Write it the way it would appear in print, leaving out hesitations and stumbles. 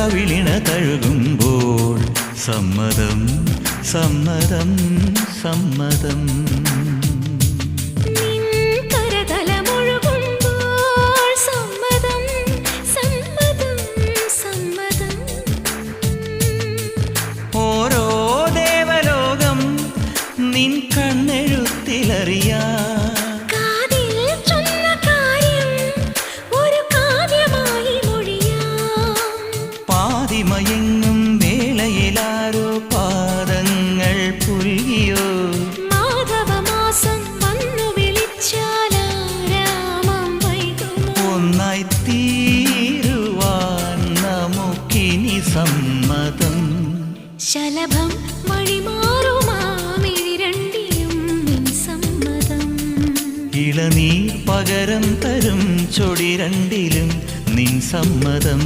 കവിളിണ തഴുകുമ്പോൾ സമ്മതം സമ്മതം സമ്മതം. ഓരോ ദേവലോകം നിൻ കണ്ണെഴുത്തിലറിയാ പാതിമയങ്ങും വേളയിലാരോ പാദങ്ങൾ പുൽകിയോ മാധവമാസം വന്നു വിളിച്ചാലാരാമം വൈകുമോ ഒന്നായി തീരുവാൻ നമുക്കിനി സമ്മതം. ശലഭം വഴിമാറുമാമിരണ്ടിലും നിൻ സമ്മതം. ഇളനീർ പകരം തരും ചൊടി രണ്ടിലും നിൻ സമ്മതം.